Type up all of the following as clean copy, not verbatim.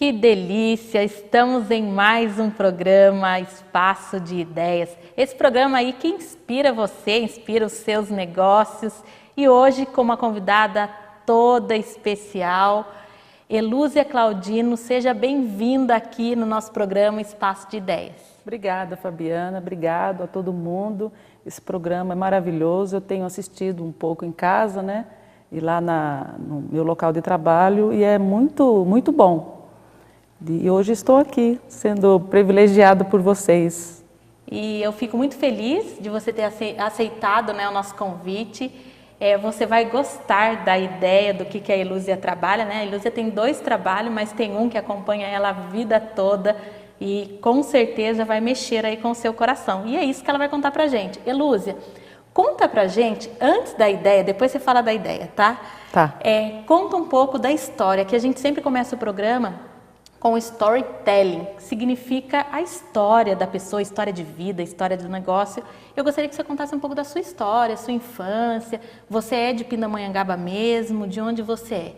Que delícia! Estamos em mais um programa Espaço de Ideias. Esse programa aí que inspira você, inspira os seus negócios. E hoje com uma convidada toda especial, Elúzia Claudino. Seja bem-vinda aqui no nosso programa Espaço de Ideias. Obrigada, Fabiana. Obrigado a todo mundo. Esse programa é maravilhoso. Eu tenho assistido um pouco em casa, né? E lá no meu local de trabalho, e é muito bom. E hoje estou aqui, sendo privilegiado por vocês. E eu fico muito feliz de você ter aceitado, né, o nosso convite. Você vai gostar da ideia do que a Elúzia trabalha, né? A Elúzia tem 2 trabalhos, mas tem um que acompanha ela a vida toda e com certeza vai mexer aí com o seu coração. E é isso que ela vai contar pra gente. Elúzia, conta pra gente, antes da ideia, depois você fala da ideia, tá? Tá. Conta um pouco da história, que a gente sempre começa o programa com storytelling, que significa a história da pessoa, história de vida, história do negócio. Eu gostaria que você contasse um pouco da sua história, sua infância. Você é de Pindamonhangaba mesmo? De onde você é?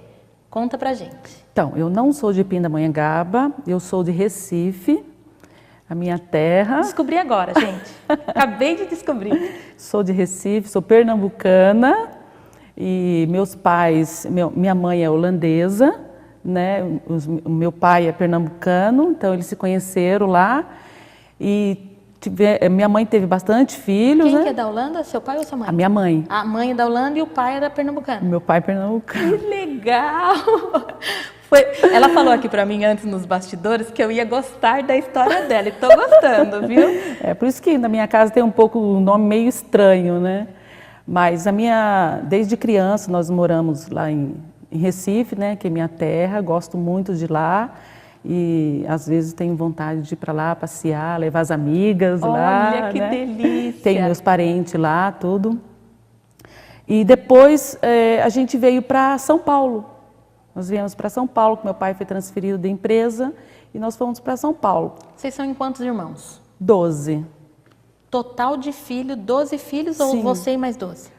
Conta pra gente. Então, eu não sou de Pindamonhangaba, eu sou de Recife, a minha terra. Descobri agora, gente. Acabei de descobrir. Sou de Recife, sou pernambucana e meus pais, minha mãe é holandesa, né? O meu pai é pernambucano, então eles se conheceram lá e minha mãe teve bastante filhos. Quem né? que é da Holanda? Seu pai ou sua mãe? A minha mãe. A mãe é da Holanda e o pai era pernambucano. Meu pai é pernambucano. Que legal! Ela falou aqui pra mim antes nos bastidores que eu ia gostar da história dela e tô gostando, viu? É por isso que na minha casa tem um pouco um nome meio estranho, né? Mas desde criança nós moramos lá em Recife, né, que é minha terra, gosto muito de lá e às vezes tenho vontade de ir para lá passear, levar as amigas lá. Olha que né? delícia! Tenho meus parentes lá, tudo. E depois a gente veio para São Paulo. Nós viemos para São Paulo, que meu pai foi transferido da empresa e nós fomos para São Paulo. Vocês são em quantos irmãos? 12. Total de filho, 12 filhos Sim. ou você e mais 12?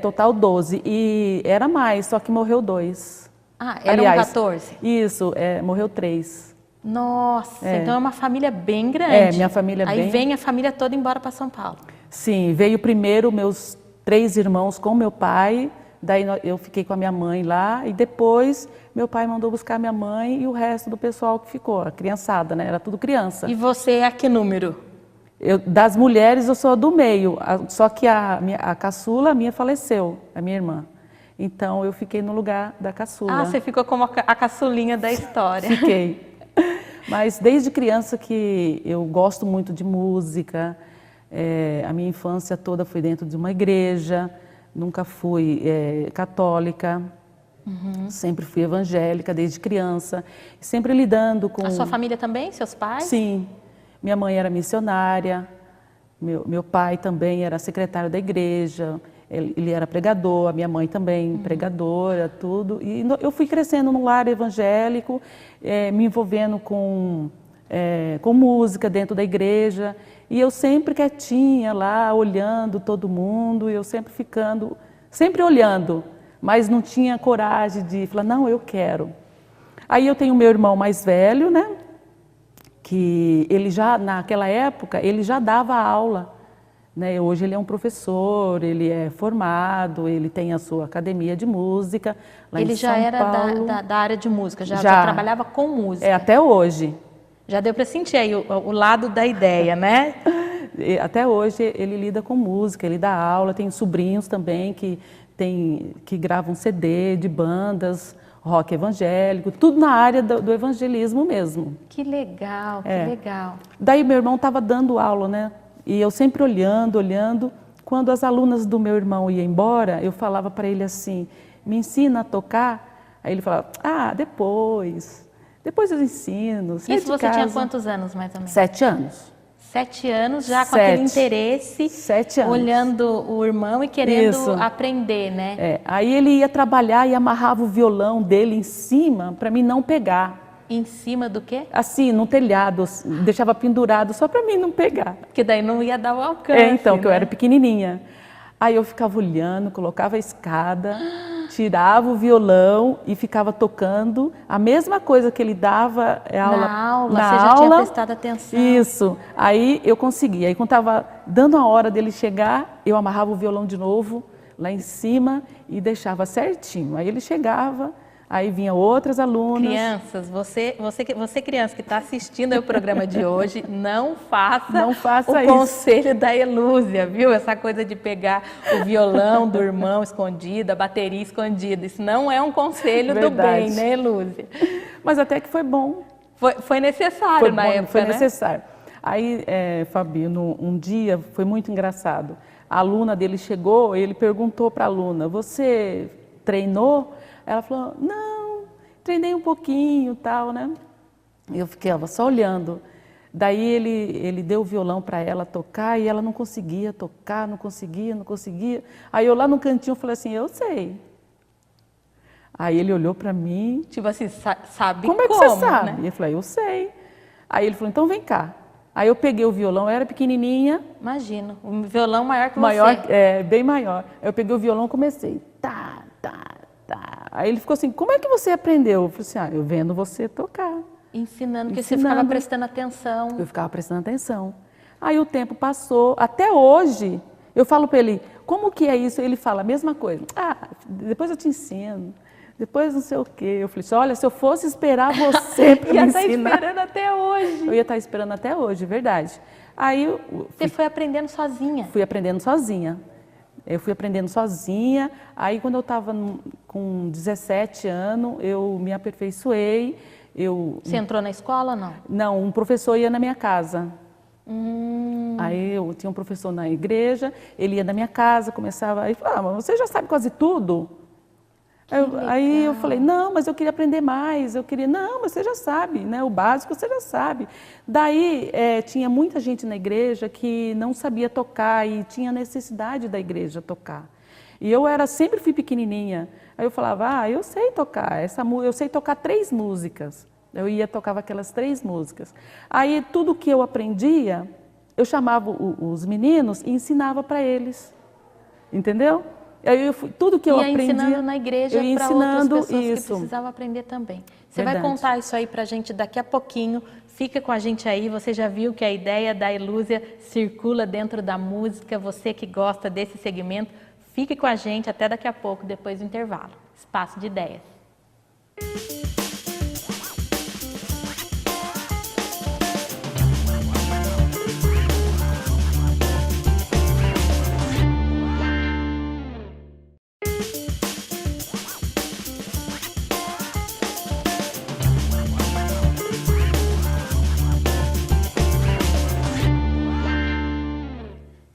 Total 12. E era mais, só que morreu 2. Ah, eram Aliás, 14? Isso, morreu 3. Nossa, então é uma família bem grande. Minha família Aí bem... vem a família toda embora para São Paulo. Sim, veio primeiro meus 3 irmãos com meu pai, daí eu fiquei com a minha mãe lá e depois meu pai mandou buscar minha mãe e o resto do pessoal que ficou, a criançada, né? Era tudo criança. E você é a que número? Das mulheres eu sou a do meio, só que a caçula, a minha faleceu, a minha irmã. Então eu fiquei no lugar da caçula. Ah, você ficou como a caçulinha da história. Fiquei. Mas desde criança que eu gosto muito de música, a minha infância toda foi dentro de uma igreja, nunca fui católica, sempre fui evangélica desde criança, sempre lidando com... A sua família também, seus pais? Sim. Minha mãe era missionária, meu pai também era secretário da igreja, ele era pregador, a minha mãe também pregadora, tudo. E eu fui crescendo no lar evangélico, me envolvendo com música dentro da igreja. E eu sempre quietinha lá, olhando todo mundo, eu sempre olhando, mas não tinha coragem de falar, não, eu quero. Aí eu tenho meu irmão mais velho, né? Que ele já, naquela época, ele já dava aula, né? Hoje ele é um professor, ele é formado, ele tem a sua academia de música lá em São Paulo. Ele já era da área de música, já trabalhava com música. Até hoje. Já deu para sentir aí o lado da ideia, né? Até hoje ele lida com música, ele dá aula, tem sobrinhos também que gravam CD de bandas, rock evangélico, tudo na área do evangelismo mesmo. Que legal, que legal. Daí meu irmão estava dando aula, né? E eu sempre olhando. Quando as alunas do meu irmão iam embora, eu falava para ele assim, me ensina a tocar? Aí ele falava, depois eu ensino. Isso você tinha quantos anos mais ou menos? 7 anos. 7 anos já com aquele interesse, 7 anos. Olhando o irmão e querendo aprender, né? Aí ele ia trabalhar e amarrava o violão dele em cima para mim não pegar. Em cima do quê? Assim, no telhado, deixava pendurado só para mim não pegar. Porque daí não ia dar o alcance, que eu era pequenininha. Aí eu ficava olhando, colocava a escada, tirava o violão e ficava tocando a mesma coisa que ele dava na você já tinha prestado atenção. Isso. Aí eu conseguia. Aí quando estava dando a hora dele chegar, eu amarrava o violão de novo lá em cima e deixava certinho. Aí ele chegava, aí vinha outras alunas. Crianças, você criança que está assistindo ao programa de hoje, não faça o conselho da Elúzia, viu? Essa coisa de pegar o violão do irmão escondido, a bateria escondida. Isso não é um conselho do bem, né, Elúzia? Mas até que foi bom. Foi necessário na época, foi né? necessário. Aí, Fabinho, um dia foi muito engraçado. A aluna dele chegou, ele perguntou para a aluna, você treinou? Ela falou, não, treinei um pouquinho, tal, né? Eu ficava só olhando. Daí ele deu o violão para ela tocar e ela não conseguia tocar, não conseguia. Aí eu lá no cantinho falei assim, eu sei. Aí ele olhou para mim. Tipo assim, sabe como? Como é que você sabe? Né? E eu falei, eu sei. Aí ele falou, então vem cá. Aí eu peguei o violão, eu era pequenininha. Imagino, um violão maior que maior, você. Bem maior. Eu peguei o violão e comecei. Tá. Aí ele ficou assim, como é que você aprendeu? Eu falei assim, eu vendo você tocar. Ensinando, porque você ficava prestando atenção. Eu ficava prestando atenção. Aí o tempo passou, até hoje, eu falo para ele, como que é isso? Ele fala a mesma coisa. Depois eu te ensino. Depois não sei o quê. Eu falei assim, olha, se eu fosse esperar você para me ensinar... Ia estar esperando até hoje. Eu ia estar esperando até hoje, verdade. Aí você foi aprendendo sozinha? Fui aprendendo sozinha. Eu fui aprendendo sozinha. Aí quando eu estava com 17 anos, eu me aperfeiçoei. Você entrou na escola ou não? Não, um professor ia na minha casa. Aí eu tinha um professor na igreja, ele ia na minha casa, começava... Aí falava, mas você já sabe quase tudo? Aí eu falei, não, mas eu queria aprender mais, não, mas você já sabe, né? O básico você já sabe. Daí tinha muita gente na igreja que não sabia tocar e tinha necessidade da igreja tocar. E eu sempre fui pequenininha, aí eu falava, eu sei tocar, eu sei tocar 3 músicas. Eu tocava aquelas 3 músicas. Aí tudo que eu aprendia, eu chamava os meninos e ensinava para eles, entendeu? Tudo que eu aprendi, ensinando na igreja para outras pessoas que precisavam aprender também. Você vai contar isso aí para a gente daqui a pouquinho. Fica com a gente aí. Você já viu que a ideia da Elúzia circula dentro da música. Você que gosta desse segmento, fique com a gente até daqui a pouco, depois do intervalo. Espaço de Ideias.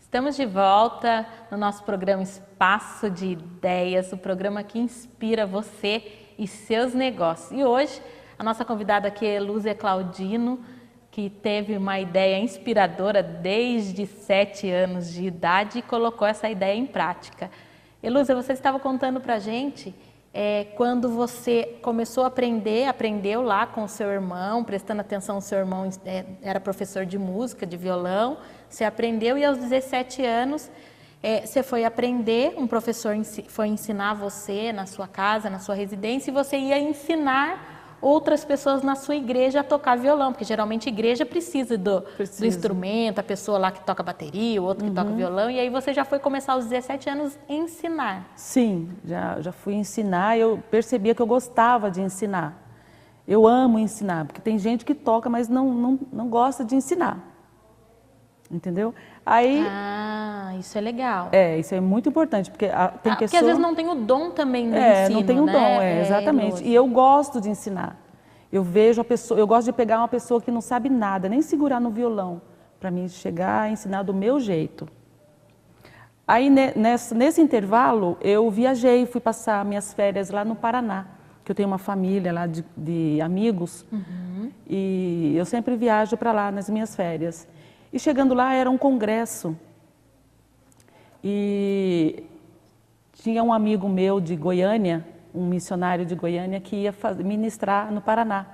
Estamos de volta no nosso programa Espaço de Ideias, o programa que inspira você e seus negócios. E hoje, a nossa convidada aqui é Elúzia Claudino, que teve uma ideia inspiradora desde 7 anos de idade e colocou essa ideia em prática. Elúzia, você estava contando para a gente quando você começou a aprendeu lá com o seu irmão, prestando atenção, o seu irmão era professor de música, de violão, você aprendeu e aos 17 anos você foi aprender, um professor foi ensinar você na sua casa, na sua residência, e você ia ensinar outras pessoas na sua igreja a tocar violão, porque geralmente a igreja precisa do instrumento, a pessoa lá que toca bateria, o outro que toca violão, e aí você já foi começar aos 17 anos a ensinar. Sim, já fui ensinar, eu percebia que eu gostava de ensinar. Eu amo ensinar, porque tem gente que toca, mas não gosta de ensinar. Entendeu? Aí, isso é legal. Isso é muito importante, porque tem pessoas... Porque às vezes não tem o dom também do ensino, não tem o dom, exatamente. E eu gosto de ensinar. Eu vejo a pessoa, eu gosto de pegar uma pessoa que não sabe nada, nem segurar no violão, para mim chegar a ensinar do meu jeito. Aí nesse intervalo, eu viajei, fui passar minhas férias lá no Paraná, que eu tenho uma família lá de amigos, e eu sempre viajo para lá nas minhas férias. E chegando lá era um congresso e tinha um amigo meu de Goiânia, um missionário de Goiânia que ia ministrar no Paraná.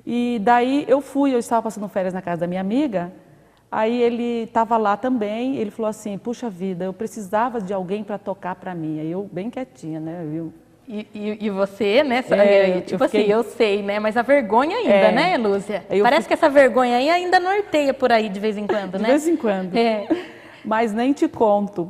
E daí eu estava passando férias na casa da minha amiga, Aí ele estava lá também, ele falou assim, puxa vida, eu precisava de alguém para tocar para mim. Aí eu bem quietinha, né? E você, né? Tipo fiquei... assim, eu sei, né? Mas a vergonha ainda, né, Lúcia? Parece que essa vergonha aí ainda norteia por aí de vez em quando, né? De vez em quando. Mas nem te conto.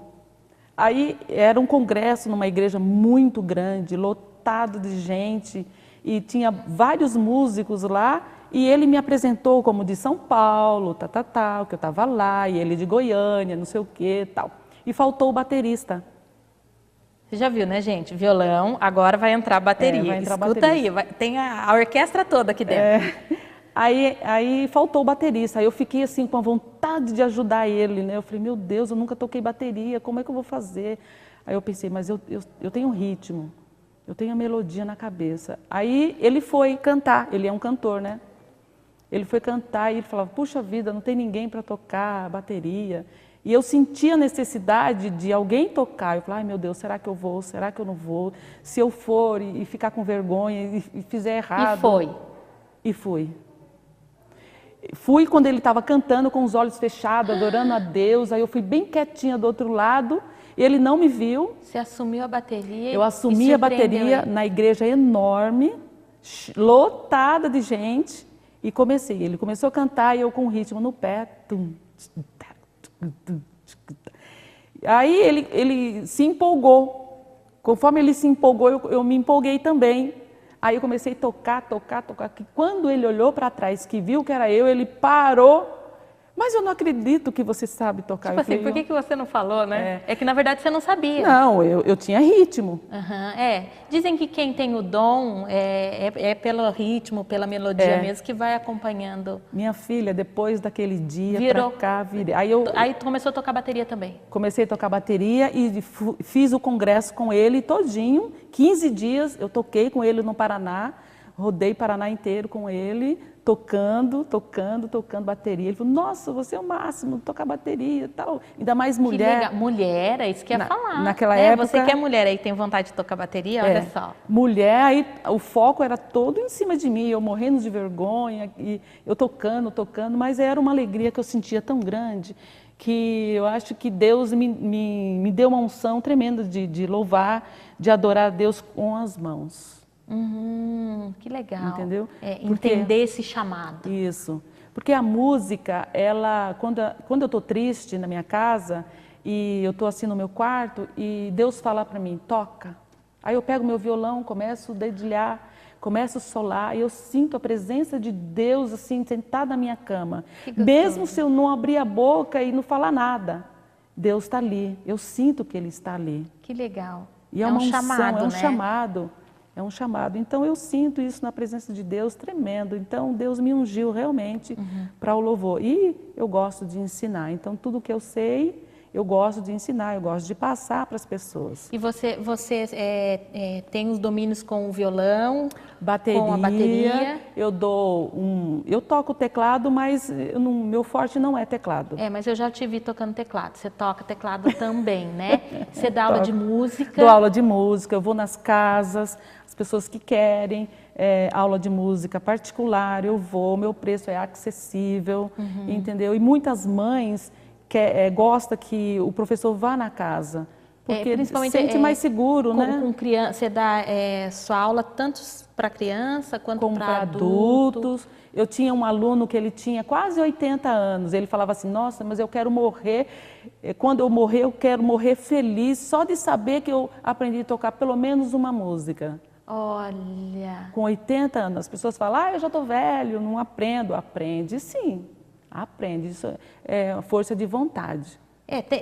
Aí era um congresso numa igreja muito grande, lotado de gente, e tinha vários músicos lá, e ele me apresentou como de São Paulo, que eu estava lá, e ele de Goiânia, não sei o que, tal. E faltou o baterista. Você já viu, né, gente? Violão, agora vai entrar bateria. Vai entrar Escuta baterista. aí, tem a orquestra toda aqui dentro. Aí faltou o baterista, aí eu fiquei assim com a vontade de ajudar ele, né? Eu falei, meu Deus, eu nunca toquei bateria, como é que eu vou fazer? Aí eu pensei, mas eu tenho um ritmo, eu tenho a melodia na cabeça. Aí ele foi cantar, ele é um cantor, né? Ele foi cantar e ele falava, puxa vida, não tem ninguém para tocar bateria. E eu sentia a necessidade de alguém tocar. Eu falei, ai meu Deus, será que eu vou? Será que eu não vou? Se eu for e ficar com vergonha e fizer errado. E foi? E fui. Fui quando ele estava cantando com os olhos fechados, adorando a Deus. Aí eu fui bem quietinha do outro lado. Ele não me viu. Você assumiu a bateria? Eu assumi a bateria na igreja enorme, lotada de gente. E comecei. Ele começou a cantar e eu com o ritmo no pé. Aí ele se empolgou. Conforme ele se empolgou, eu me empolguei também. Aí eu comecei a tocar. Que quando ele olhou para trás, que viu que era eu, ele parou. Mas eu não acredito que você sabe tocar. Tipo assim, por que você não falou, né? É que na verdade você não sabia. Não, eu tinha ritmo. Dizem que quem tem o dom é pelo ritmo, pela melodia mesmo, que vai acompanhando. Minha filha, depois daquele dia pra cá, virei. Aí começou a tocar bateria também. Comecei a tocar bateria e fiz o congresso com ele todinho. 15 dias eu toquei com ele no Paraná, rodei Paraná inteiro com ele, tocando bateria. Ele falou, nossa, você é o máximo, tocar bateria e tal. Ainda mais mulher. Que legal. Mulher, é isso que ia falar. Naquela época... Você que é mulher aí, tem vontade de tocar bateria, olha só. Mulher, aí o foco era todo em cima de mim, eu morrendo de vergonha, e eu tocando, mas era uma alegria que eu sentia tão grande, que eu acho que Deus me deu uma unção tremenda de louvar, de adorar a Deus com as mãos. Que legal. Entendeu? Entender esse chamado. Isso. Porque a música, ela, quando eu estou triste na minha casa e eu estou assim no meu quarto e Deus fala para mim, toca. Aí eu pego meu violão, começo a dedilhar, começo a solar e eu sinto a presença de Deus assim sentada na minha cama. Mesmo se eu não abrir a boca e não falar nada, Deus está ali. Eu sinto que Ele está ali. Que legal. E é um chamado, é um chamado. É um chamado. Então, eu sinto isso na presença de Deus tremendo. Então, Deus me ungiu realmente para o louvor. E eu gosto de ensinar. Então, tudo que eu sei, eu gosto de ensinar, eu gosto de passar para as pessoas. E você tem os domínios com o violão, com a bateria? Eu toco o teclado, mas meu forte não é teclado. Mas eu já te vi tocando teclado. Você toca teclado também, né? Você dá aula de música? Dou aula de música, eu vou nas casas, as pessoas que querem aula de música particular, eu vou, meu preço é acessível, entendeu? E muitas mães gostam que o professor vá na casa, porque se sente mais seguro, né? Com criança, você dá sua aula tanto para criança quanto para adultos. Eu tinha um aluno que ele tinha quase 80 anos, ele falava assim, nossa, mas eu quero morrer, quando eu morrer, eu quero morrer feliz, só de saber que eu aprendi a tocar pelo menos uma música. Olha! Com 80 anos, as pessoas falam, eu já estou velho, não aprendo. Aprende sim, aprende, isso é força de vontade.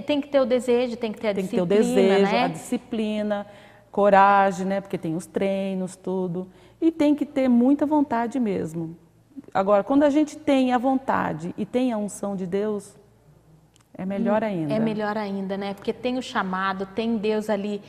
Tem que ter o desejo, tem que ter a disciplina, Tem que ter o desejo, né? a disciplina, coragem, né? Porque tem os treinos, tudo. E tem que ter muita vontade mesmo. Agora, quando a gente tem a vontade e tem a unção de Deus, é melhor ainda. É melhor ainda, né? Porque tem o chamado, tem Deus ali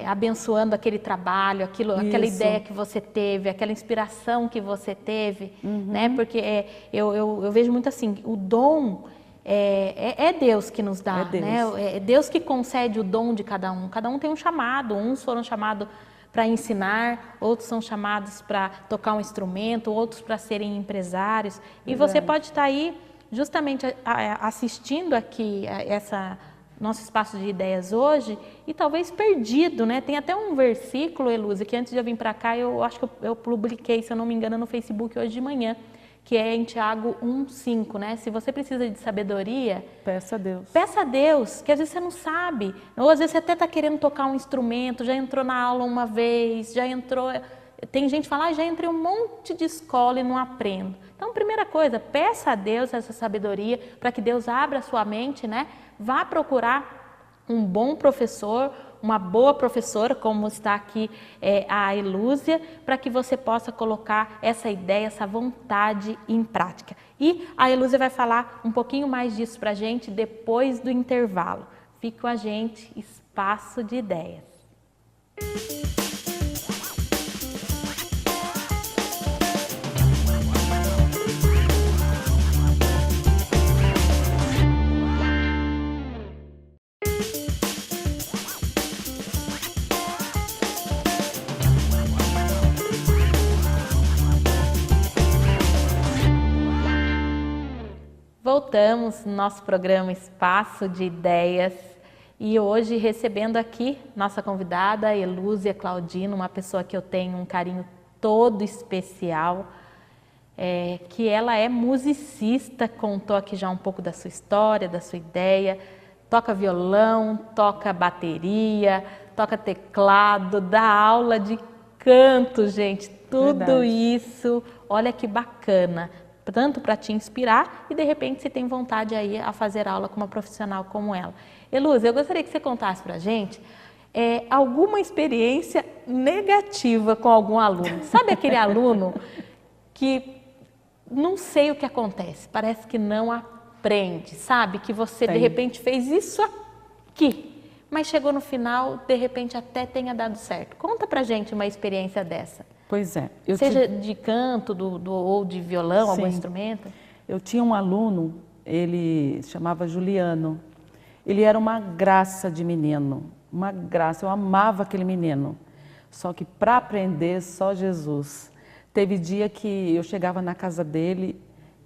abençoando aquele trabalho, aquela ideia que você teve, aquela inspiração que você teve, né? Porque eu vejo muito assim, o dom é Deus que nos dá, né? É Deus que concede o dom de cada um. Cada um tem um chamado, uns foram chamados para ensinar, outros são chamados para tocar um instrumento, outros para serem empresários. E você pode estar aí justamente assistindo aqui essa nosso espaço de ideias hoje e talvez perdido, né? Tem até um versículo, Elúzia, que antes de eu vir para cá, eu acho que eu publiquei, se eu não me engano, no Facebook hoje de manhã, que é em Tiago 1:5, né? Se você precisa de sabedoria, peça a Deus. Peça a Deus, que às vezes você não sabe, ou às vezes você até está querendo tocar um instrumento, já entrou na aula uma vez, já entrou... Tem gente que fala, já entrei em um monte de escola e não aprendo. Então, primeira coisa, peça a Deus essa sabedoria para que Deus abra a sua mente, né? Vá procurar um bom professor, uma boa professora, como está aqui a Elúzia, para que você possa colocar essa ideia, essa vontade em prática. E a Elúzia vai falar um pouquinho mais disso para a gente depois do intervalo. Fique com a gente, Espaço de Ideias. Voltamos no nosso programa Espaço de Ideias e hoje recebendo aqui nossa convidada Elúzia Claudino, uma pessoa que eu tenho um carinho todo especial, que ela é musicista, contou aqui já um pouco da sua história, da sua ideia, toca violão, toca bateria, toca teclado, dá aula de canto, gente, tudo Verdade. Isso, olha que bacana. Tanto para te inspirar e de repente você tem vontade aí a fazer aula com uma profissional como ela. Elúzia, eu gostaria que você contasse para a gente alguma experiência negativa com algum aluno. Sabe aquele aluno que não sei o que acontece, parece que não aprende, sabe? Que você de repente fez isso aqui, mas chegou no final, de repente até tenha dado certo. Conta pra gente uma experiência dessa. Pois é. Seja de canto ou de violão, algum instrumento? Eu tinha um aluno, ele se chamava Juliano. Ele era uma graça de menino, uma graça. Eu amava aquele menino. Só que para aprender, só Jesus. Teve dia que eu chegava na casa dele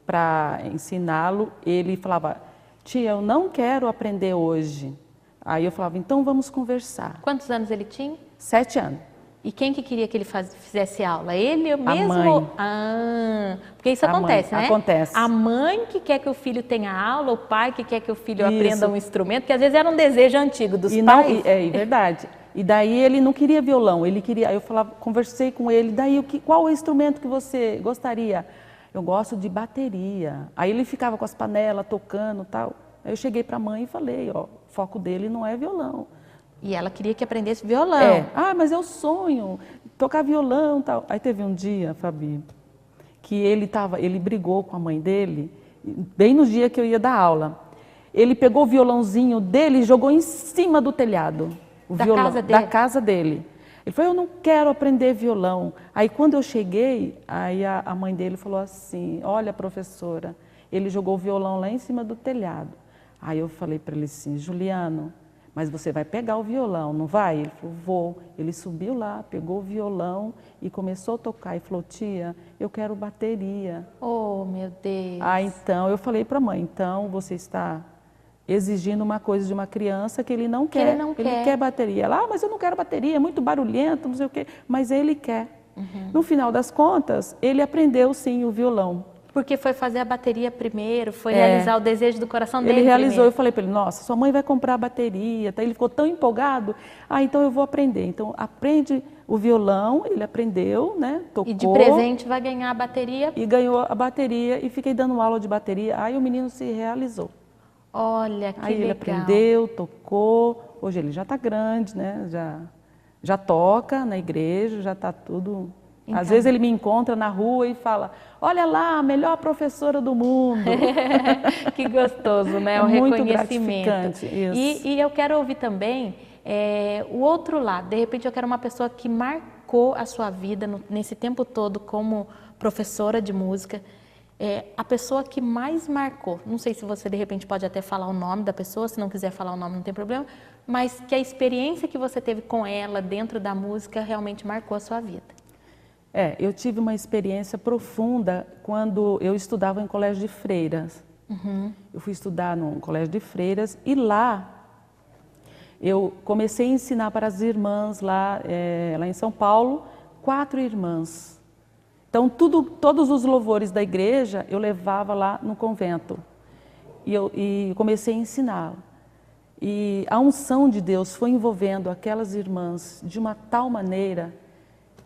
para ensiná-lo, ele falava, tia, eu não quero aprender hoje. Aí eu falava, então vamos conversar. Quantos anos ele tinha? 7 anos. E quem que queria que ele fizesse aula? Ele mesmo? A mãe. Porque isso acontece, né? Acontece. A mãe que quer que o filho tenha aula, o pai que quer que o filho aprenda um instrumento, que às vezes era um desejo antigo dos pais. Verdade. E daí ele não queria violão, ele queria. Eu falava, conversei com ele, daí qual o instrumento que você gostaria? Eu gosto de bateria. Aí ele ficava com as panelas tocando, tal. Aí eu cheguei para a mãe e falei, ó, o foco dele não é violão. E ela queria que aprendesse violão. Mas é o sonho, tocar violão, tal. Aí teve um dia, Fabi, que ele brigou com a mãe dele, bem no dia que eu ia dar aula. Ele pegou o violãozinho dele e jogou em cima do telhado. Da casa dele. Ele falou, eu não quero aprender violão. Aí quando eu cheguei, aí a mãe dele falou assim, olha professora, ele jogou o violão lá em cima do telhado. Aí eu falei para ele assim, Juliano, mas você vai pegar o violão, não vai? Ele falou, vou. Ele subiu lá, pegou o violão e começou a tocar. E falou, tia, eu quero bateria. Oh, meu Deus. Então, eu falei para a mãe, então você está exigindo uma coisa de uma criança que ele não quer. Ele quer bateria. Ela, mas eu não quero bateria, é muito barulhento, não sei o quê. Mas ele quer. No final das contas, ele aprendeu sim o violão. Porque foi fazer a bateria primeiro, foi realizar o desejo do coração dele. Ele realizou, primeiro. Eu falei para ele, nossa, sua mãe vai comprar a bateria, tá? Ele ficou tão empolgado, então eu vou aprender. Então aprende o violão, ele aprendeu, né? Tocou. E de presente vai ganhar a bateria. E ganhou a bateria e fiquei dando aula de bateria, aí o menino se realizou. Olha, que legal. Aí ele aprendeu, tocou, hoje ele já está grande, né? Já toca na igreja, já está tudo... Então. Às vezes ele me encontra na rua e fala, olha lá, a melhor professora do mundo. Que gostoso, né? O muito reconhecimento. Isso. E eu quero ouvir também o outro lado. De repente eu quero uma pessoa que marcou a sua vida nesse tempo todo como professora de música. A pessoa que mais marcou, não sei se você de repente pode até falar o nome da pessoa, se não quiser falar o nome não tem problema, mas que a experiência que você teve com ela dentro da música realmente marcou a sua vida. Eu tive uma experiência profunda quando eu estudava em colégio de freiras. Eu fui estudar num colégio de freiras e lá eu comecei a ensinar para as irmãs lá em São Paulo, 4 irmãs. Então, todos os louvores da igreja eu levava lá no convento e comecei a ensinar. E a unção de Deus foi envolvendo aquelas irmãs de uma tal maneira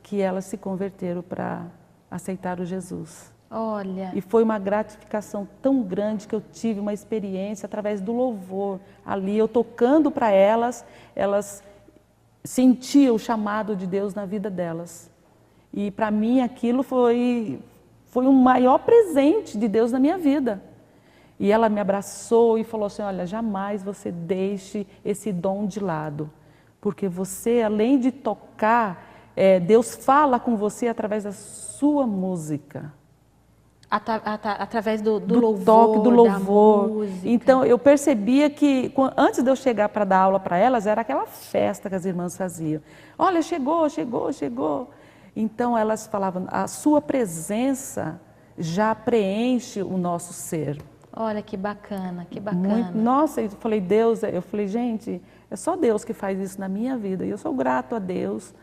que elas se converteram para aceitar o Jesus. Olha. E foi uma gratificação tão grande que eu tive uma experiência através do louvor. Ali, eu tocando para elas, elas sentiam o chamado de Deus na vida delas. E para mim aquilo foi um maior presente de Deus na minha vida. E ela me abraçou e falou assim, olha, jamais você deixe esse dom de lado. Porque você, além de tocar, Deus fala com você através da sua música. Através do louvor, toque, do louvor. da música. Então, eu percebia que, antes de eu chegar para dar aula para elas, era aquela festa que as irmãs faziam. Olha, chegou, chegou, chegou. Então, elas falavam, a sua presença já preenche o nosso ser. Olha, que bacana, que bacana. Nossa, eu falei, Deus, eu falei, gente, é só Deus que faz isso na minha vida. E eu sou grato a Deus,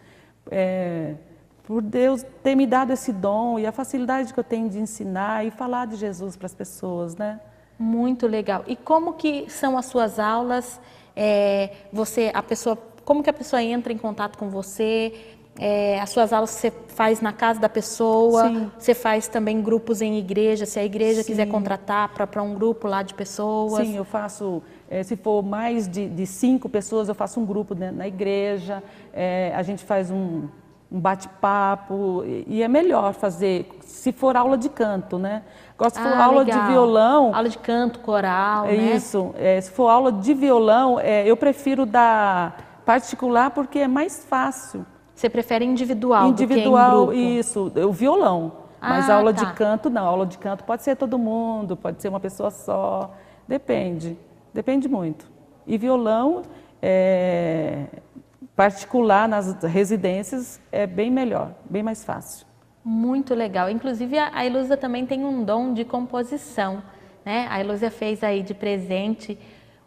por Deus ter me dado esse dom e a facilidade que eu tenho de ensinar e falar de Jesus para as pessoas, né? Muito legal. E como que são as suas aulas? Como que a pessoa entra em contato com você? As suas aulas você faz na casa da pessoa? Sim. Você faz também grupos em igreja? Se a igreja Sim. quiser contratar para um grupo lá de pessoas? Sim, eu faço, se for mais de 5 pessoas, eu faço um grupo na igreja, a gente faz um bate-papo, e é melhor fazer, se for aula de canto, né? Agora, se for aula legal. de violão... Aula de canto, coral, né? Isso, se for aula de violão, eu prefiro dar particular porque é mais fácil. Você prefere individual do que em grupo? Isso, o violão. Mas aula tá. de canto, não. Aula de canto pode ser todo mundo, pode ser uma pessoa só. Depende muito. E violão, particular nas residências, é bem melhor, bem mais fácil. Muito legal. Inclusive, a Ilúzia também tem um dom de composição, né? A Ilúzia fez aí de presente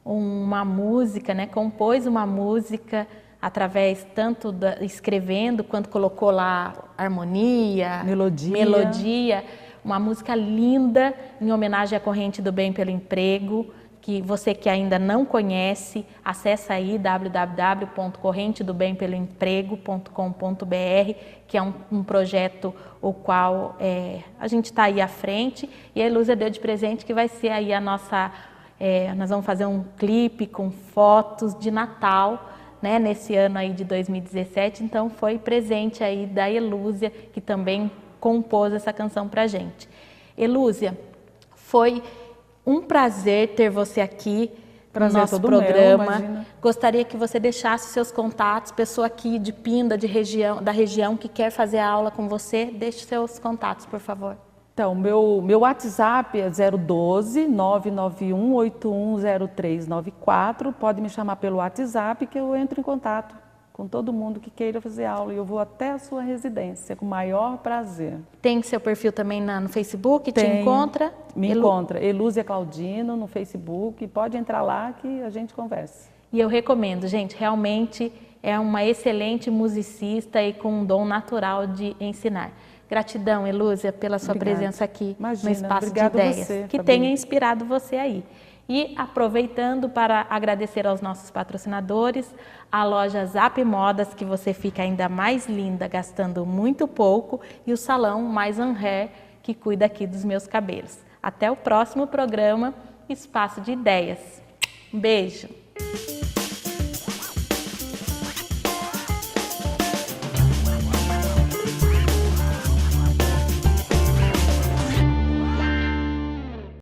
uma música, né? Compôs uma música através tanto escrevendo quanto colocou lá harmonia, melodia, uma música linda em homenagem à Corrente do Bem pelo Emprego, que você que ainda não conhece, acessa aí www.correntedobempeloemprego.com.br, que é um projeto o qual a gente está aí à frente, e a Ilúzia deu de presente que vai ser aí a nossa, nós vamos fazer um clipe com fotos de Natal, né, nesse ano aí de 2017, então foi presente aí da Ilúzia, que também compôs essa canção pra gente. Ilúzia, foi um prazer ter você aqui no nosso programa. Gostaria que você deixasse seus contatos, pessoa aqui de Pinda, da região que quer fazer a aula com você, deixe seus contatos, por favor. Então, meu WhatsApp é 012 991 810394. Pode me chamar pelo WhatsApp que eu entro em contato com todo mundo que queira fazer aula. E eu vou até a sua residência, com o maior prazer. Tem seu perfil também no Facebook? Tem, te encontra? Me encontra. Elúzia Claudino no Facebook. Pode entrar lá que a gente conversa. E eu recomendo, gente, realmente é uma excelente musicista e com um dom natural de ensinar. Gratidão, Ilúzia, pela sua presença aqui no Espaço de Ideias, que tenha inspirado você aí. E aproveitando para agradecer aos nossos patrocinadores, a loja Zap Modas, que você fica ainda mais linda gastando muito pouco, e o salão Mais Hair, que cuida aqui dos meus cabelos. Até o próximo programa, Espaço de Ideias. Um beijo!